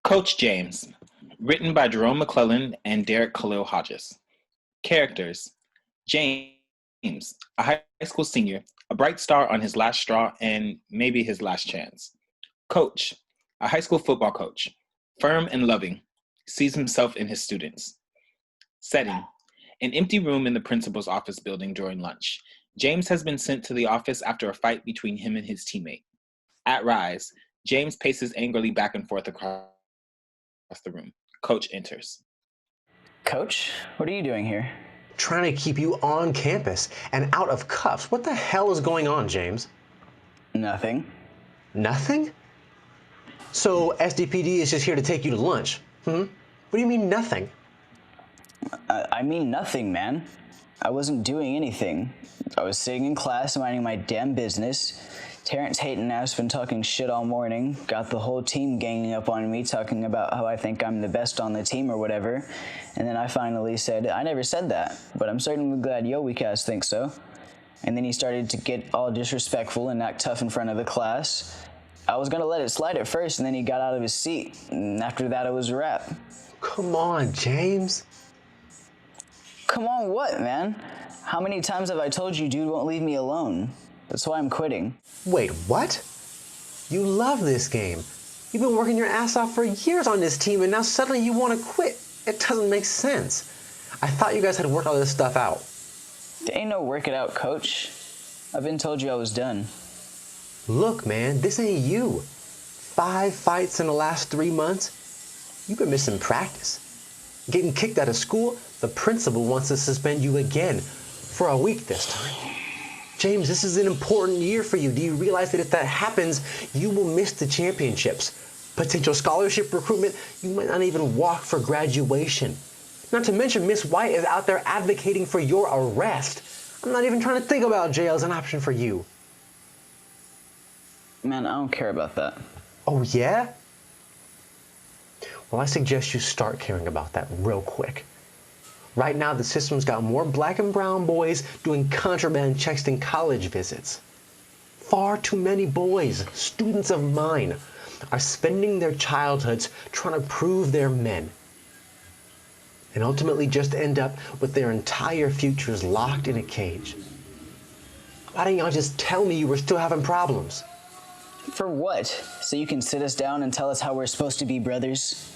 Coach James, written by Jerome McClelland and Dairrick Khalil Hodges. Characters: James, a high school senior, a bright star on his last straw and maybe his last chance. Coach, a high school football coach, firm and loving, sees himself in his students. Setting: an empty room in the principal's office building during lunch. James has been sent to the office after a fight between him and his teammate. At rise, James paces angrily back and forth across the room. Coach enters. Coach, what are you doing here? Trying to keep you on campus and out of cuffs. What the hell is going on, James? Nothing. Nothing? So SDPD is just here to take you to lunch? What do you mean nothing? I mean nothing, man. I wasn't doing anything. I was sitting in class minding my damn business. Terrence hating ass been talking shit all morning. Got the whole team ganging up on me talking about how I think I'm the best on the team or whatever. And then I finally said, I never said that, but I'm certainly glad yo weak ass thinks so. And then he started to get all disrespectful and act tough in front of the class. I was gonna let it slide at first, and then he got out of his seat. And after that, it was a wrap. Come on, James. Come on what, man? How many times have I told you dude won't leave me alone? That's why I'm quitting. Wait, what? You love this game. You've been working your ass off for years on this team, and now suddenly you want to quit. It doesn't make sense. I thought you guys had worked all this stuff out. There ain't no work it out, coach. I've been told you I was done. Look, man, this ain't you. 5 fights in the last 3 months. You've been missing practice. Getting kicked out of school, the principal wants to suspend you again for a week this time. James, this is an important year for you. Do you realize that if that happens, you will miss the championships? Potential scholarship recruitment, you might not even walk for graduation. Not to mention Miss White is out there advocating for your arrest. I'm not even trying to think about jail as an option for you. Man, I don't care about that. Oh yeah? Well, I suggest you start caring about that real quick. Right now, the system's got more black and brown boys doing contraband checks than college visits. Far too many boys, students of mine, are spending their childhoods trying to prove they're men, and ultimately just end up with their entire futures locked in a cage. Why didn't y'all just tell me you were still having problems? For what? So you can sit us down and tell us how we're supposed to be brothers?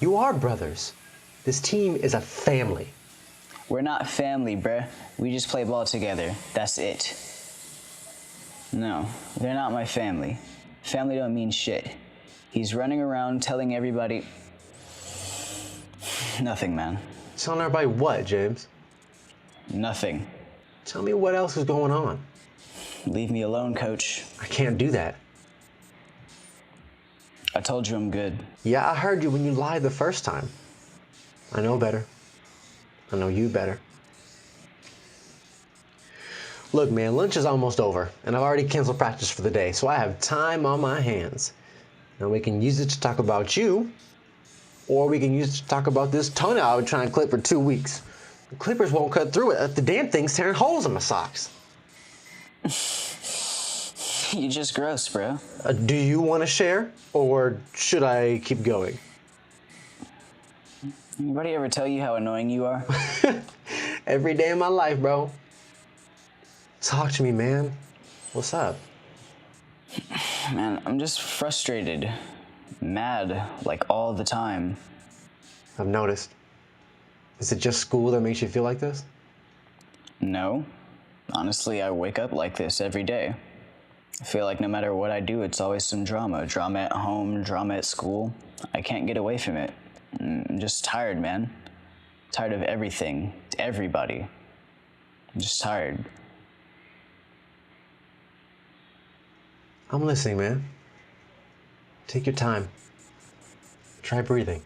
You are brothers. This team is a family. We're not family, bruh. We just play ball together. That's it. No, they're not my family. Family don't mean shit. He's running around telling everybody... Nothing, man. Telling everybody what, James? Nothing. Tell me what else is going on. Leave me alone, coach. I can't do that. I told you I'm good. Yeah, I heard you when you lied the first time. I know better. I know you better. Look, man, lunch is almost over, and I've already canceled practice for the day, so I have time on my hands. Now we can use it to talk about you, or we can use it to talk about this toenail I've been trying to clip for 2 weeks. The clippers won't cut through it. The damn thing's tearing holes in my socks. You're just gross, bro. Do you want to share, or should I keep going? Anybody ever tell you how annoying you are? Every day of my life, bro. Talk to me, man. What's up? Man, I'm just frustrated. Mad, like all the time. I've noticed. Is it just school that makes you feel like this? No. Honestly, I wake up like this every day. I feel like no matter what I do, it's always some drama. Drama at home, drama at school. I can't get away from it. I'm just tired, man. Tired of everything, everybody. I'm just tired. I'm listening, man. Take your time. Try breathing.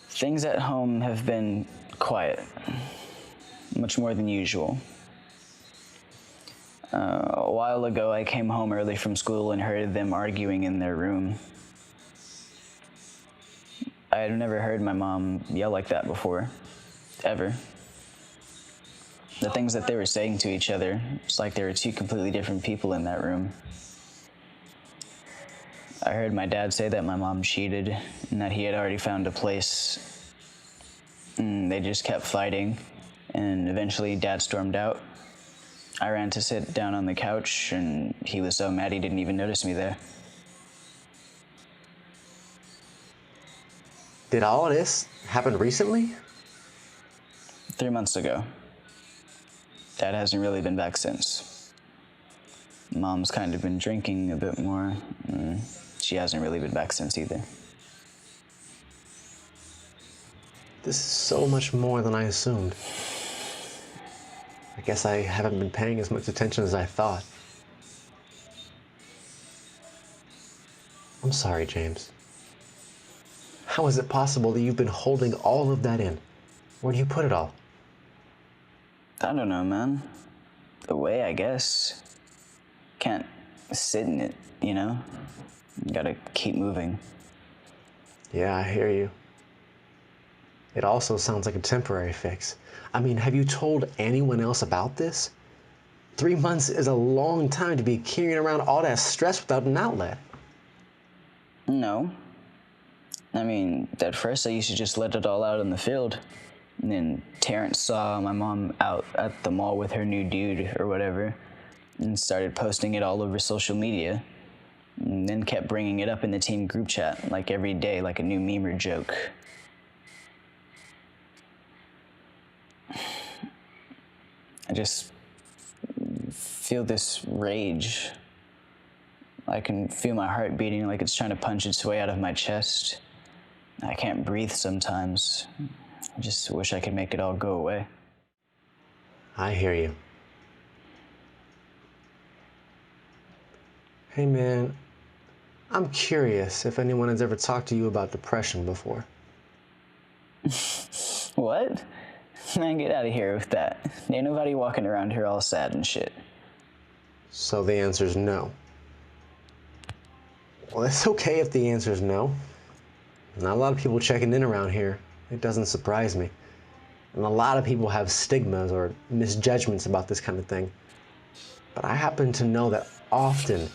Things at home have been quiet, much more than usual. A while ago, I came home early from school and heard them arguing in their room. I had never heard my mom yell like that before, ever. The things that they were saying to each other, it's like there were two completely different people in that room. I heard my dad say that my mom cheated and that he had already found a place. And they just kept fighting, and eventually Dad stormed out. I ran to sit down on the couch, and he was so mad he didn't even notice me there. Did all this happen recently? 3 months ago. Dad hasn't really been back since. Mom's kind of been drinking a bit more. She hasn't really been back since either. This is so much more than I assumed. I guess I haven't been paying as much attention as I thought. I'm sorry, James. How is it possible that you've been holding all of that in? Where do you put it all? I don't know, man. Away, I guess. Can't sit in it, you know? You gotta keep moving. Yeah, I hear you. It also sounds like a temporary fix. I mean, have you told anyone else about this? 3 months is a long time to be carrying around all that stress without an outlet. No. I mean, at first I used to just let it all out in the field. And then Terrence saw my mom out at the mall with her new dude or whatever and started posting it all over social media. And then kept bringing it up in the team group chat like every day, like a new meme or joke. I just feel this rage. I can feel my heart beating like it's trying to punch its way out of my chest. I can't breathe sometimes. I just wish I could make it all go away. I hear you. Hey man, I'm curious if anyone has ever talked to you about depression before. What? Man, get out of here with that. Ain't nobody walking around here all sad and shit. So the answer is no. Well, it's okay if the answer is no. Not a lot of people checking in around here. It doesn't surprise me. And a lot of people have stigmas or misjudgments about this kind of thing. But I happen to know that often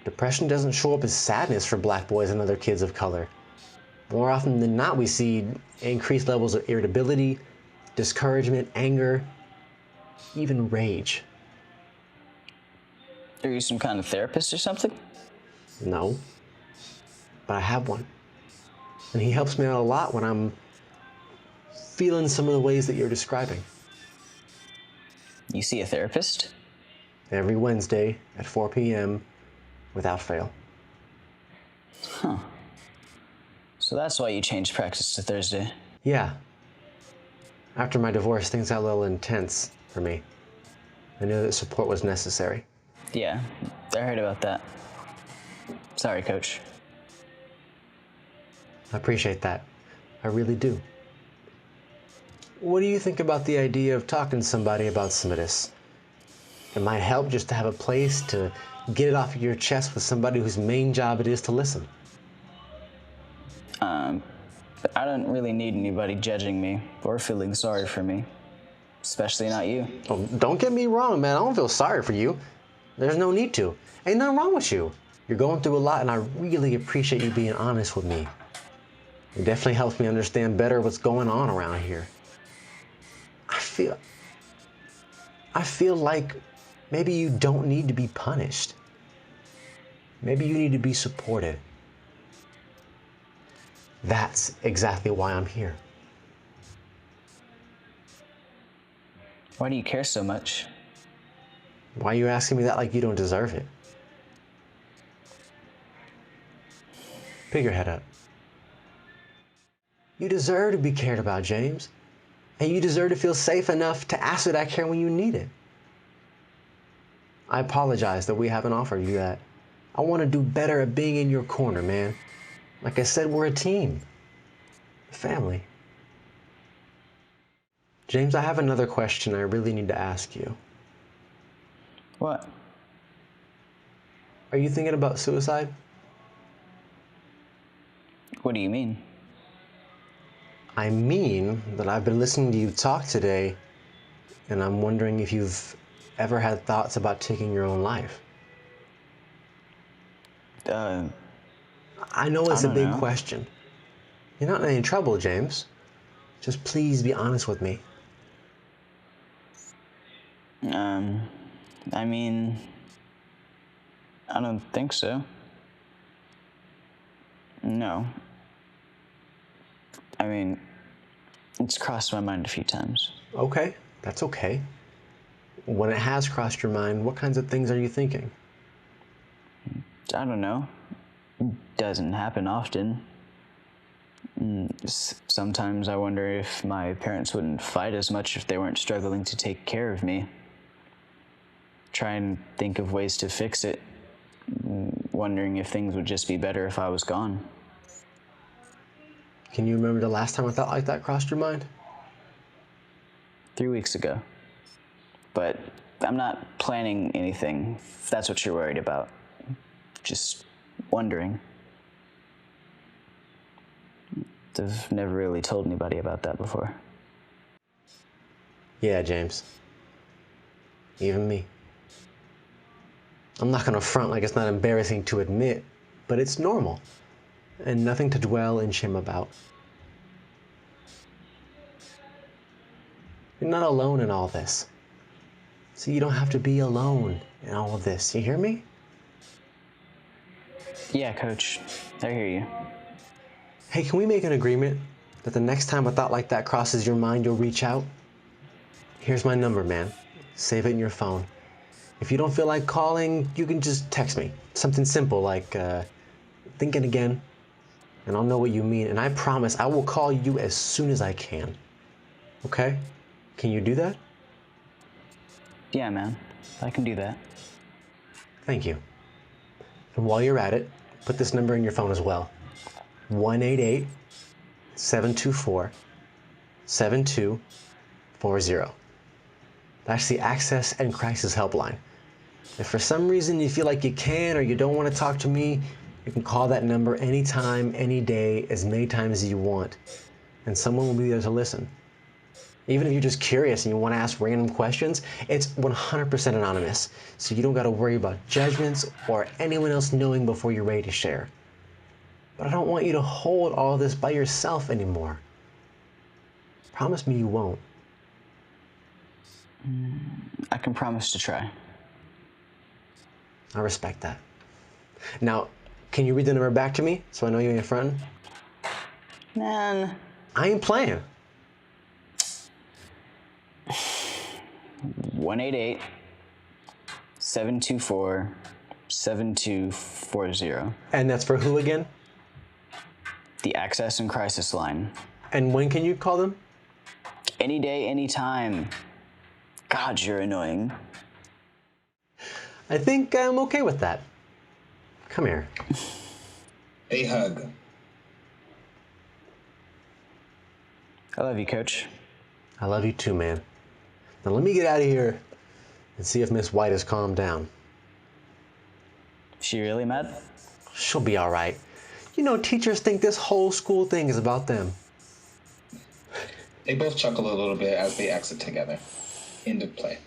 depression doesn't show up as sadness for black boys and other kids of color. More often than not, we see increased levels of irritability, discouragement, anger, even rage. Are you some kind of therapist or something? No, but I have one. And he helps me out a lot when I'm feeling some of the ways that you're describing. You see a therapist? Every Wednesday at 4 p.m. without fail. Huh. So that's why you changed practice to Thursday. Yeah. After my divorce, things got a little intense for me. I knew that support was necessary. Yeah, I heard about that. Sorry, Coach. I appreciate that. I really do. What do you think about the idea of talking to somebody about some of this? It might help just to have a place to get it off of your chest with somebody whose main job it is to listen. I don't really need anybody judging me or feeling sorry for me. Especially not you. Oh, don't get me wrong, man. I don't feel sorry for you. There's no need to. Ain't nothing wrong with you. You're going through a lot, and I really appreciate you being honest with me. It definitely helps me understand better what's going on around here. I feel like maybe you don't need to be punished. Maybe you need to be supported. That's exactly why I'm here. Why do you care so much? Why are you asking me that like you don't deserve it? Pick your head up. You deserve to be cared about, James. And you deserve to feel safe enough to ask for that care when you need it. I apologize that we haven't offered you that. I want to do better at being in your corner, man. Like I said, we're a team. A family. James, I have another question I really need to ask you. What? Are you thinking about suicide? What do you mean? I mean that I've been listening to you talk today, and I'm wondering if you've ever had thoughts about taking your own life. I know it's a big question. You're not in any trouble, James. Just please be honest with me. I mean, I don't think so. No. I mean, it's crossed my mind a few times. Okay, that's okay. When it has crossed your mind, what kinds of things are you thinking? I don't know. Doesn't happen often. Sometimes I wonder if my parents wouldn't fight as much if they weren't struggling to take care of me. Try and think of ways to fix it. Wondering if things would just be better if I was gone. Can you remember the last time a thought like that crossed your mind? 3 weeks ago. But I'm not planning anything, if that's what you're worried about. Just wondering. I've never really told anybody about that before. Yeah, James. Even me. I'm not gonna front like it's not embarrassing to admit, but it's normal, and nothing to dwell in shame about. You're not alone in all this. So you don't have to be alone in all of this. You hear me? Yeah, Coach. I hear you. Hey, can we make an agreement that the next time a thought like that crosses your mind, you'll reach out? Here's my number, man. Save it in your phone. If you don't feel like calling, you can just text me. Something simple like, thinking again, and I'll know what you mean, and I promise I will call you as soon as I can. Okay? Can you do that? Yeah, man. I can do that. Thank you. And while you're at it, put this number in your phone as well. 1-888-724-7240. That's the Access and Crisis Helpline. If for some reason you feel like you can or you don't want to talk to me, you can call that number anytime, any day, as many times as you want, and someone will be there to listen. Even if you're just curious and you want to ask random questions, it's 100% anonymous, so you don't got to worry about judgments or anyone else knowing before you're ready to share. But I don't want you to hold all this by yourself anymore. Promise me you won't. I can promise to try. I respect that. Now, can you read the number back to me so I know you ain't frontin'? Man. I ain't playing. 1-888-724-7240. And that's for who again? The Access and Crisis line. And when can you call them? Any day, any time. God, you're annoying. I think I'm okay with that. Come here. A hug. I love you, Coach. I love you too, man. Now let me get out of here and see if Miss White has calmed down. She really mad? She'll be all right. You know, teachers think this whole school thing is about them. They both chuckle a little bit as they exit together. End of play.